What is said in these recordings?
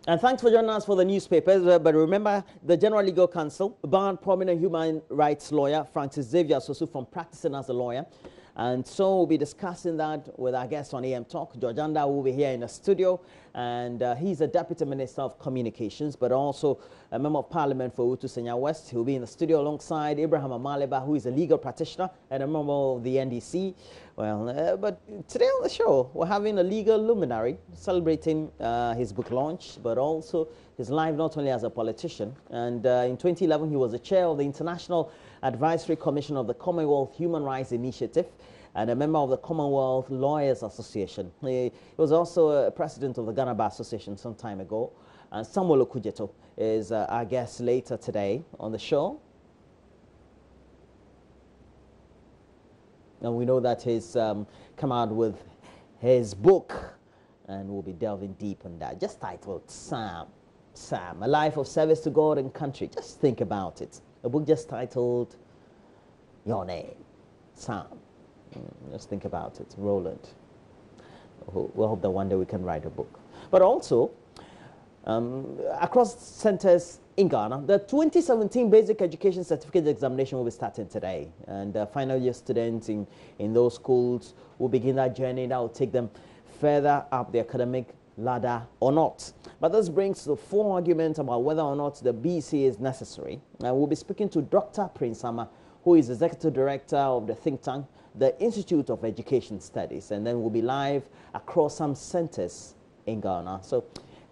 And thanks for joining us for the newspapers. But remember, the General Legal Counsel banned prominent human rights lawyer Francis Xavier Sosu from practicing as a lawyer. And so we'll be discussing that with our guest on AM Talk. George Anda will be here in the studio, and he's a Deputy Minister of Communications, but also a Member of Parliament for Utu Senya West. He'll be in the studio alongside Abraham Amaleba, who is a legal practitioner and a member of the NDC. Well, but today on the show, we're having a legal luminary celebrating his book launch, but also his life not only as a politician. And in 2011, he was the chair of the International Advisory Commission of the Commonwealth Human Rights Initiative and a member of the Commonwealth Lawyers Association. He was also a president of the Ghana Bar Association some time ago. And Samuel Okujeto is our guest later today on the show. And we know that he's come out with his book, and we'll be delving deep on that. Just titled Sam, A Life of Service to God and Country. Just think about it. A book just titled Your Name, Sam. Just think about it, Roland. We'll hope that one day we can write a book. But also, across centers in Ghana, the 2017 Basic Education Certificate Examination will be starting today. And final year students in those schools will begin that journey that will take them further up the academic ladder or not. But this brings to full argument about whether or not the BEC is necessary. And we'll be speaking to Dr. Prince Sama, who is Executive Director of the think tank, the Institute of Education Studies. And then we'll be live across some centers in Ghana. So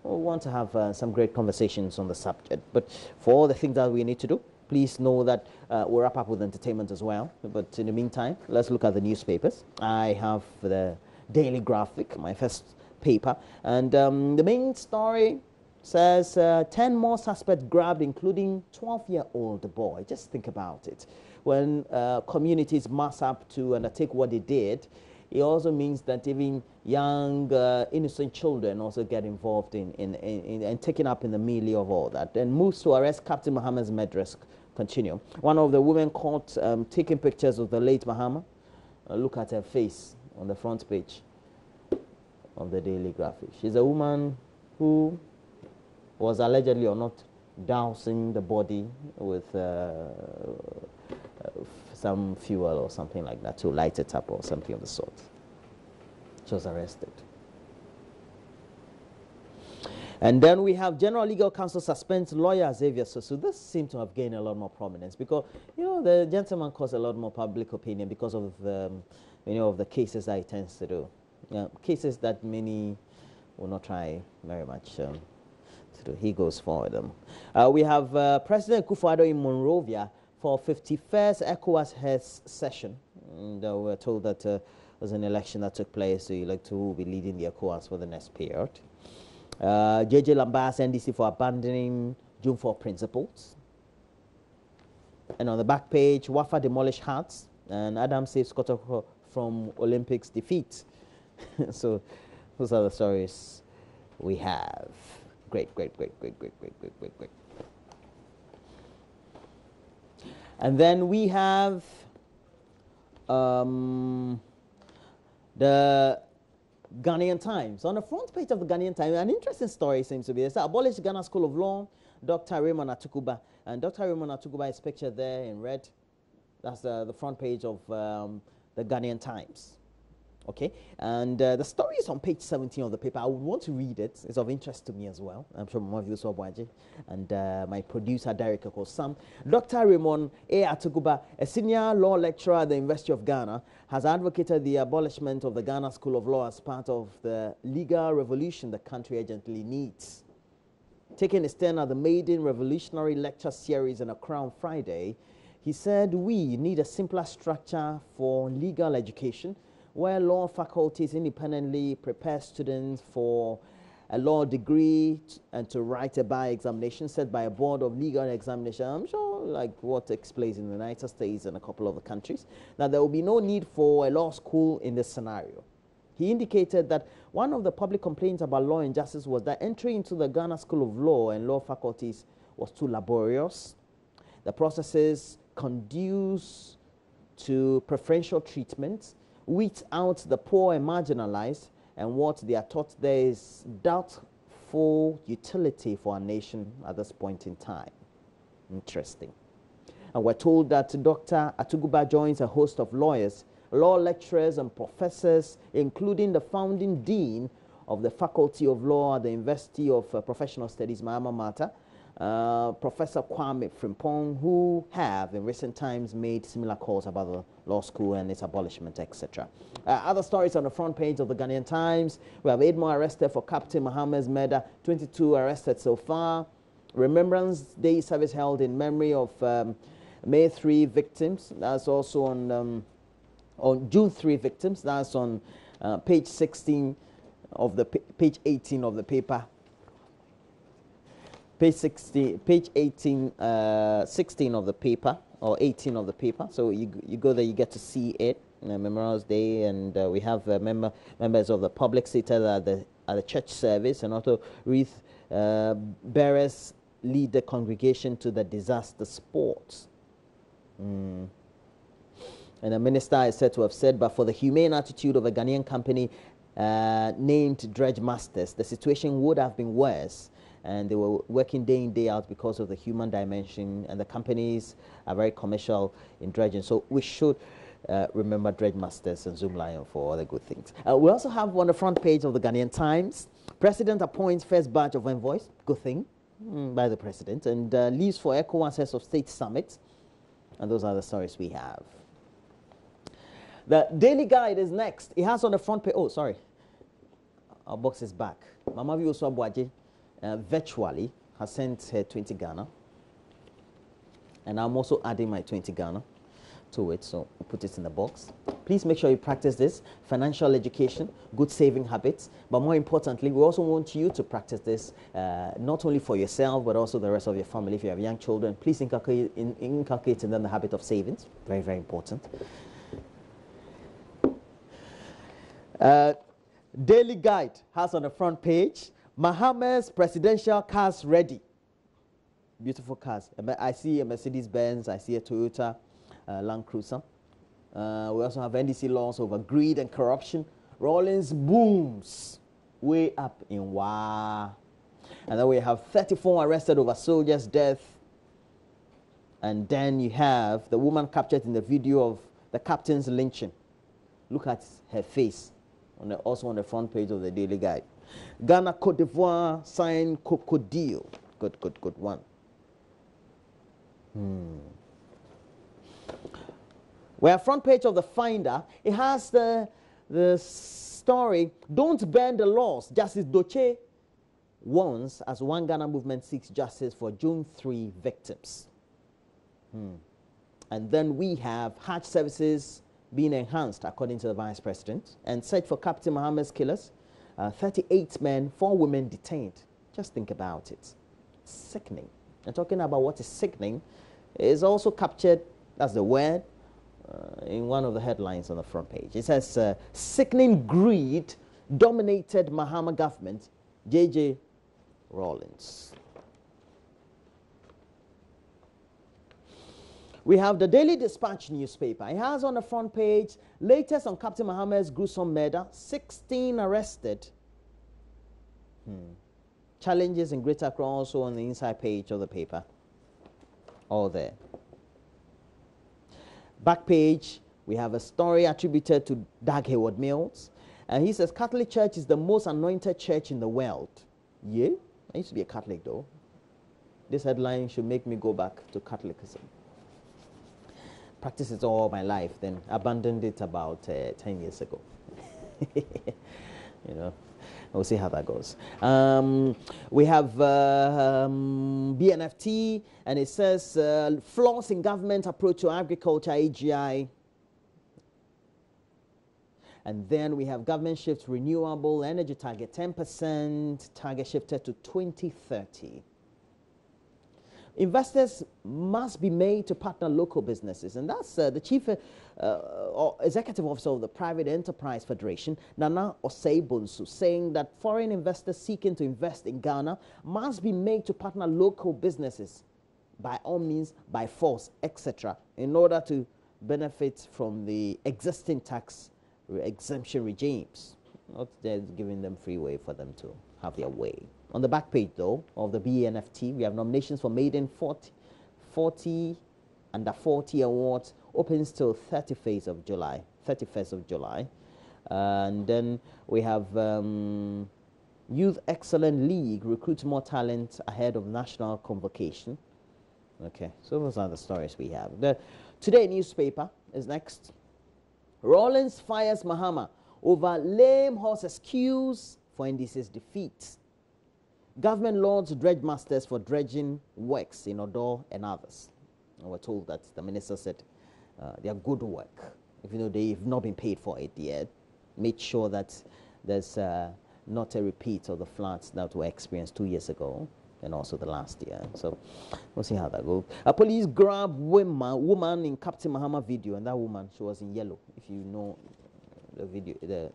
we want to have some great conversations on the subject. But for all the things that we need to do, please know that we'll wrap up with entertainment as well. But in the meantime, let's look at the newspapers. I have the Daily Graphic, my first paper. And the main story says 10 more suspects grabbed, including 12-year-old boy. Just think about it. When communities mass up to undertake what they did, it also means that even young, innocent children also get involved in and taken up in the melee of all that. And moves to arrest Captain Muhammad's Medress continue. One of the women caught taking pictures of the late Muhammad. Look at her face on the front page of the Daily Graphic. She's a woman who was allegedly or not dousing the body with some fuel or something like that to light it up or something of the sort. She was arrested. And then we have General Legal Counsel suspends lawyer Xavier Sosu. This seems to have gained a lot more prominence because, you know, the gentleman caused a lot more public opinion because of the, of the cases that he tends to do. Cases that many will not try very much to do. He goes for them. We have President Akufo-Addo in Monrovia for 51st ECOWAS Heads session. And we're told that there was an election that took place to elect who will be leading the ECOWAS for the next period. JJ Lambas, NDC for abandoning June 4 principles. And on the back page, Wafa demolish Hearts, and Adam saves Kotoko from Olympics defeat. So those are the stories we have. Great. And then we have the Ghanaian Times. On the front page of the Ghanaian Times, an interesting story seems to be this. Abolished Ghana School of Law, Dr. Raymond Atukuba. And Dr. Raymond Atukuba is pictured there in red. That's the front page of the Ghanaian Times. Okay, and the story is on page 17 of the paper. I would want to read it. It's of interest to me as well. I'm sure more of you saw Bwaji and my producer, Derek Okosam. Dr. Raymond A. Atukuba, a senior law lecturer at the University of Ghana, has advocated the abolishment of the Ghana School of Law as part of the legal revolution the country urgently needs. Taking a stand at the maiden revolutionary lecture series in Accra on Friday, he said, "We need a simpler structure for legal education, where law faculties independently prepare students for a law degree and to write a bar examination set by a board of legal examination." I'm sure like what takes place in the United States and a couple of the countries. Now, there will be no need for a law school in this scenario. He indicated that one of the public complaints about law and justice was that entry into the Ghana School of Law and law faculties was too laborious. The processes conduce to preferential treatment, weed out the poor and marginalized, and what they are taught there is doubtful meaningful utility for our nation at this point in time. Interesting. And we're told that Dr. Atuguba joins a host of lawyers, law lecturers and professors, including the founding dean of the Faculty of Law at the University of Professional Studies, my alma mater, Professor Kwame Frimpong, who have in recent times made similar calls about the law school and its abolishment, etc. Other stories on the front page of the Ghanaian Times. We have 8 more arrested for Captain Mohammed's murder, 22 arrested so far. Remembrance Day service held in memory of May 3 victims. That's also on June 3 victims. That's on page 16 of the page 18 of the paper. Page 16 of the paper, or 18 of the paper. So you go there, you get to see it. Memorial Day, and we have members of the public seated at the church service, and also wreath bearers lead the congregation to the disaster sports. And the minister is said to have said, but for the humane attitude of a Ghanaian company named Dredge Masters, the situation would have been worse. And they were working day in, day out because of the human dimension, and the companies are very commercial in dredging. So we should remember Dredge Masters and Zoomlion for all the good things. We also have on the front page of the Ghanaian Times, President appoints first batch of envoys, good thing, by the President, and leaves for ECOWAS Heads of State Summit. And those are the stories we have. The Daily Guide is next. It has on the front page, oh, sorry, our box is back. Mama Vioso Abuaje virtually has sent her 20 Ghana, and I'm also adding my 20 Ghana to it, so we'll put it in the box. Please make sure you practice this: financial education, good saving habits, but more importantly, we also want you to practice this not only for yourself but also the rest of your family. If you have young children, please inculcate in them the habit of savings. Very, very important. Daily Guide has on the front page, Mohammed's presidential cars ready. Beautiful cars. I see a Mercedes-Benz, I see a Toyota Land Cruiser. We also have NDC laws over greed and corruption. Rawlings booms way up in Wa. And then we have 34 arrested over soldiers' death. And then you have the woman captured in the video of the captain's lynching. Look at her face, also on the front page of the Daily Guide. Ghana, Cote d'Ivoire signed Cocoa deal. Good one. We're front page of the Finder. It has the story, don't bend the laws. Justice Doche warns as One Ghana movement seeks justice for June 3 victims. And then we have Hajj services being enhanced according to the Vice President, and search for Captain Mohammed's killers. 38 men, 4 women detained. Just think about it. Sickening. And talking about what is sickening is also captured, that's the word, in one of the headlines on the front page. It says, sickening greed dominated Mahama government, J.J. Rawlings. We have the Daily Dispatch newspaper. It has on the front page, latest on Captain Mohammed's gruesome murder, 16 arrested. Challenges in Greater Accra also on the inside page of the paper. All there. Back page, we have a story attributed to Dag Heward-Mills. And he says, Catholic Church is the most anointed church in the world. Yeah? I used to be a Catholic though. This headline should make me go back to Catholicism. Practiced it all my life, then abandoned it about 10 years ago. You know, we'll see how that goes. We have BNFT, and it says flaws in government approach to agriculture, AGI. And then we have government shifts renewable energy target 10%, target shifted to 2030. Investors must be made to partner local businesses, and that's the chief executive officer of the Private Enterprise Federation, Nana Osei-Bonsu, saying that foreign investors seeking to invest in Ghana must be made to partner local businesses by all means, by force, etc., in order to benefit from the existing tax exemption regimes, not giving them free way for them to have their way. On the back page, though, of the BNFT, we have nominations for Maiden 40 Under 40 Awards, opens till 31st of July. And then we have Youth Excellent League recruits more talent ahead of national convocation. Okay, so those are the stories we have. The Today newspaper is next. Rawlings fires Mahama over lame horse excuse for NDC's defeat. Government lords dredge masters for dredging works in Odor and others. And we're told that the minister said they are good work, even though they've not been paid for it yet. Made sure that there's not a repeat of the floods that were experienced 2 years ago and also the last year. So we'll see how that goes. A police grab woman in Captain Mahama video, and that woman, she was in yellow. If you know the video, the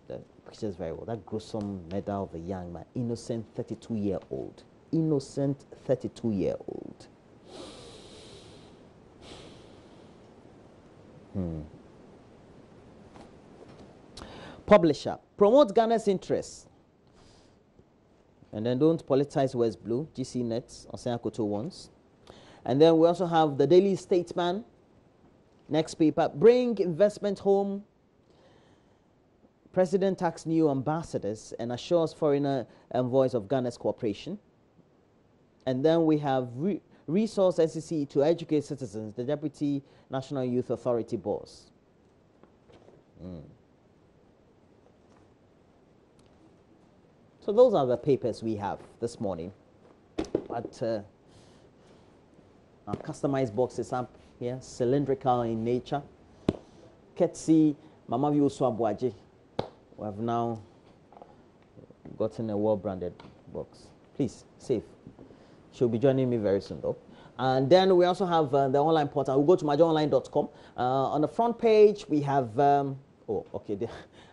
pictures very well. That gruesome murder of a young man, innocent 32-year-old. Innocent 32-year-old. Publisher, promote Ghana's interests. And then don't politicize West Blue, GC Nets, Osen Akoto wants. And then we also have the Daily Statesman, next paper, bring investment home. President tax new ambassadors and assures foreigner envoys of Ghana's cooperation. And then we have resource SEC to educate citizens, the Deputy National Youth Authority boss. So those are the papers we have this morning. But our customized box is up here, cylindrical in nature. Ketsi Mama View Swabwaji. We have now gotten a well-branded box. Please, safe. She'll be joining me very soon, though. And then we also have the online portal. We'll go to majoonline.com. On the front page, we have... on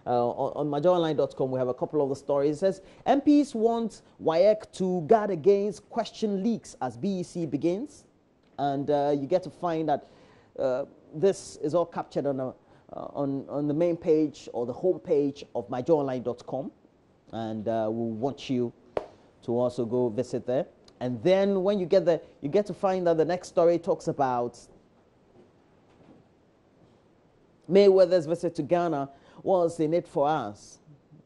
majoonline.com, we have a couple of the stories. It says, MPs want WAEC to guard against question leaks as BEC begins. And you get to find that this is all captured on the main page or the home page of majoonline.com. And we want you to also go visit there. And then when you get there, you get to find that the next story talks about Mayweather's visit to Ghana. What's in it for us?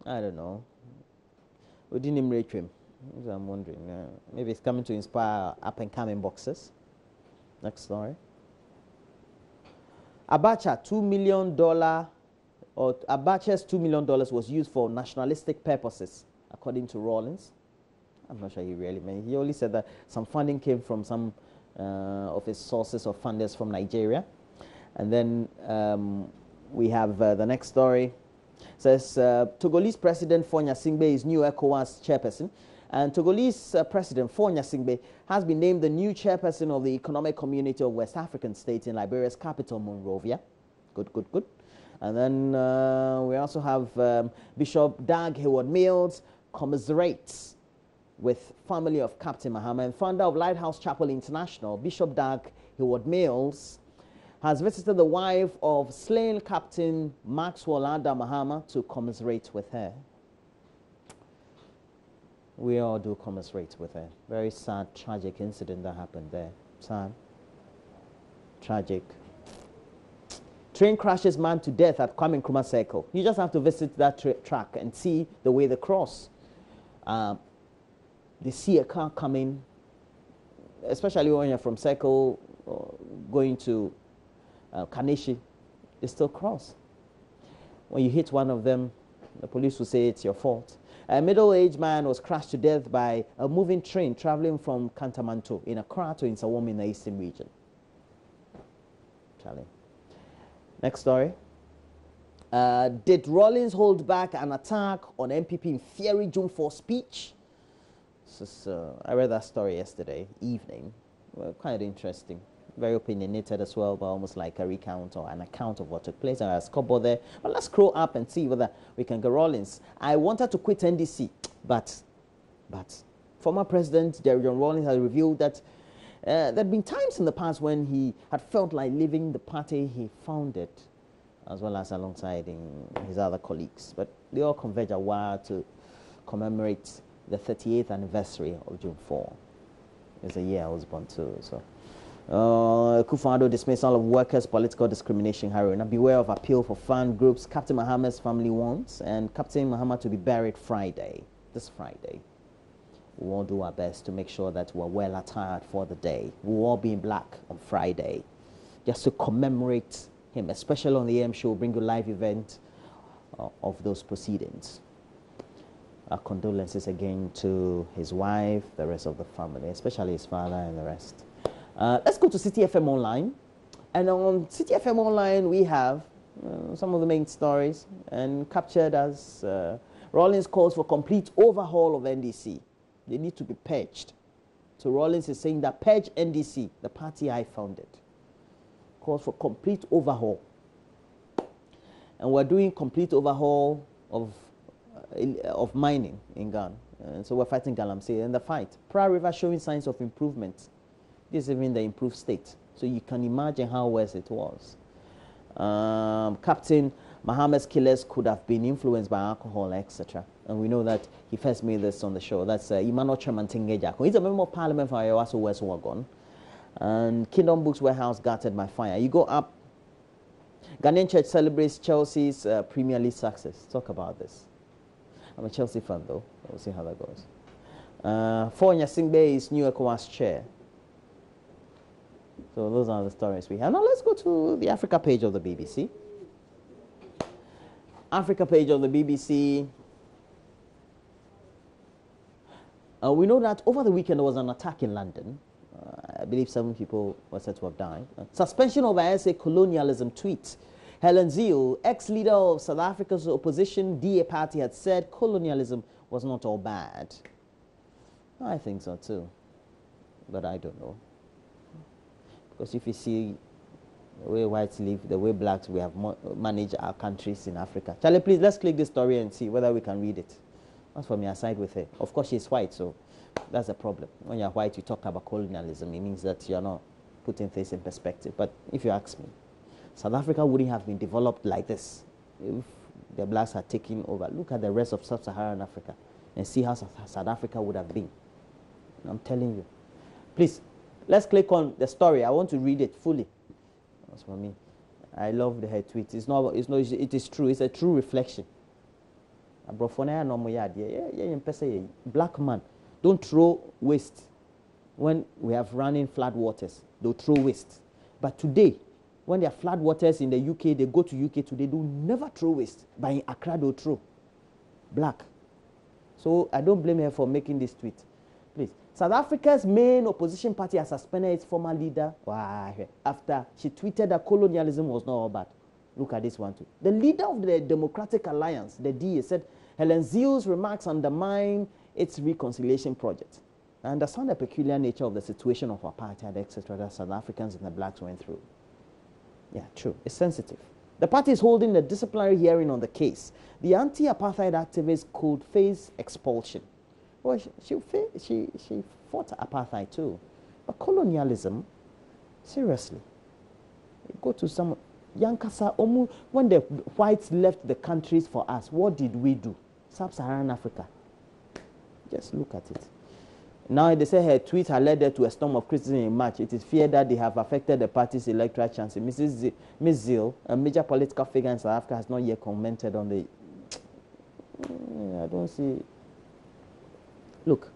I don't know. We didn't even rate him. I'm wondering. Maybe it's coming to inspire up-and-coming boxers. Next story. Abacha's $2 million was used for nationalistic purposes, according to Rawlings. I'm not sure he really meant. He only said that some funding came from some of his sources or funders from Nigeria. And then we have the next story. It says Togolese President Faure Gnassingbé is new ECOWAS chairperson. And Togolese President Faure Gnassingbé has been named the new chairperson of the Economic Community of West African States in Liberia's capital, Monrovia. Good. And then we also have Bishop Dag Heward-Mills commiserates with family of Captain Mahama, and founder of Lighthouse Chapel International. Bishop Dag Heward-Mills has visited the wife of slain Captain Maxwell Ada Mahama to commiserate with her. We all do commiserate with her. Very sad, tragic incident that happened there. Sad, tragic. Train crashes man to death at Kwame Nkrumah Circle. You just have to visit that track and see the way they cross. They see a car coming, especially when you're from Circle going to Kaneshi, they still cross. When you hit one of them, the police will say it's your fault. A middle-aged man was crashed to death by a moving train traveling from Kantamanto in Accra to Nsawam in the eastern region. Charlie. Next story. Did Rawlings hold back an attack on MPP in fiery June 4 speech? I read that story yesterday evening. Well, quite interesting. Very opinionated as well, but almost like a recount or an account of what took place. I have a scoreboard there. But let's scroll up and see whether we can get Rawlings. I wanted to quit NDC, but former President Jerry John Rawlings has revealed that there had been times in the past when he had felt like leaving the party he founded, as well as alongside his other colleagues. But they all converge a while to commemorate the 38th anniversary of June 4. It's a year I was born too. So, Akufo-Addo dismissal of workers' political discrimination harrowing. Now beware of appeal for fan groups. Captain Mahama's family wants, and Captain Mahama to be buried Friday, this Friday. We will do our best to make sure that we're well attired for the day. We'll all be in black on Friday, just to commemorate him, especially on the AM show. Bring you a live event of those proceedings. Our condolences again to his wife, the rest of the family, especially his father and the rest. Let's go to City FM Online. And on City FM Online, we have some of the main stories, and captured as Rawlings calls for complete overhaul of NDC. They need to be purged. So Rawlings is saying that purge NDC, the party I founded, calls for complete overhaul. And we're doing complete overhaul of mining in Ghana. And so we're fighting Galamsey in the fight. Pra River showing signs of improvement. This is even the improved state. So you can imagine how worse it was. Captain Mahama's killers could have been influenced by alcohol, etc. And we know that he first made this on the show. That's Emmanuel Tremantinge. He's a member of parliament for Ayawaso West Wagon. And Kingdom Books Warehouse gutted by fire. You go up. Ghanaian Church celebrates Chelsea's Premier League success. Talk about this. I'm a Chelsea fan though. We'll see how that goes. For Nyasingbe is new ECOWAS chair. So those are the stories we have. Now let's go to the Africa page of the BBC. Africa page of the BBC. We know that over the weekend there was an attack in London. I believe 7 people were said to have died. Suspension of ISA colonialism tweet. Helen Zille, ex-leader of South Africa's opposition DA party, had said colonialism was not all bad. I think so too, but I don't know. Because if you see the way whites live, the way blacks, we have managed our countries in Africa. Charlie, please, let's click this story and see whether we can read it. As for me, I side with her. Of course, she's white, so that's a problem. When you're white, you talk about colonialism. It means that you're not putting things in perspective. But if you ask me, South Africa wouldn't have been developed like this if the blacks had taken over. Look at the rest of sub-Saharan Africa and see how South Africa would have been. I'm telling you. Please, let's click on the story. I want to read it fully. That's for me. I love her tweet. It is true. It's a true reflection. Black man, don't throw waste. When we have running flood waters, they'll throw waste. But today, when there are flood waters in the UK, they go to UK today, they'll never throw waste. But in Accra, they'll throw. Black. So I don't blame her for making this tweet. Please. South Africa's main opposition party has suspended its former leader after she tweeted that colonialism was not all bad. Look at this one too. The leader of the Democratic Alliance, the DA, said Helen Zille's remarks undermine its reconciliation project. I understand the peculiar nature of the situation of apartheid, etc., that South Africans and the blacks went through. Yeah, true. It's sensitive. The party is holding a disciplinary hearing on the case. The anti-apartheid activist could face expulsion. Well, she fought apartheid too. But colonialism, seriously. You go to some... Yankasa, when the whites left the countries for us, what did we do? Sub-Saharan Africa. Just look at it. Now they say her tweet had led her to a storm of criticism in March. It is feared that they have affected the party's electoral chances. Ms. Zille, a major political figure in South Africa, has not yet commented on the... I don't see... Look,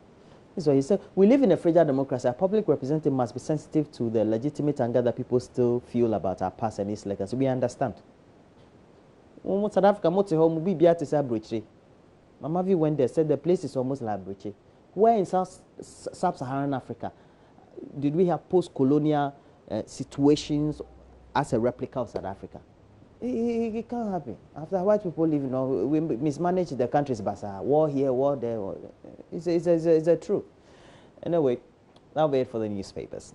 this is what he said. We live in a fragile democracy. Our public representative must be sensitive to the legitimate anger that people still feel about our past and its legacy. We understand. South Africa, Mama V went there, said the place is almost like Briche. Where in sub-Saharan Africa did we have post-colonial situations as a replica of South Africa? It can't happen. After white people leave, we mismanage the countries, but war here, war there. It's a truth. Anyway, that'll be it for the newspapers.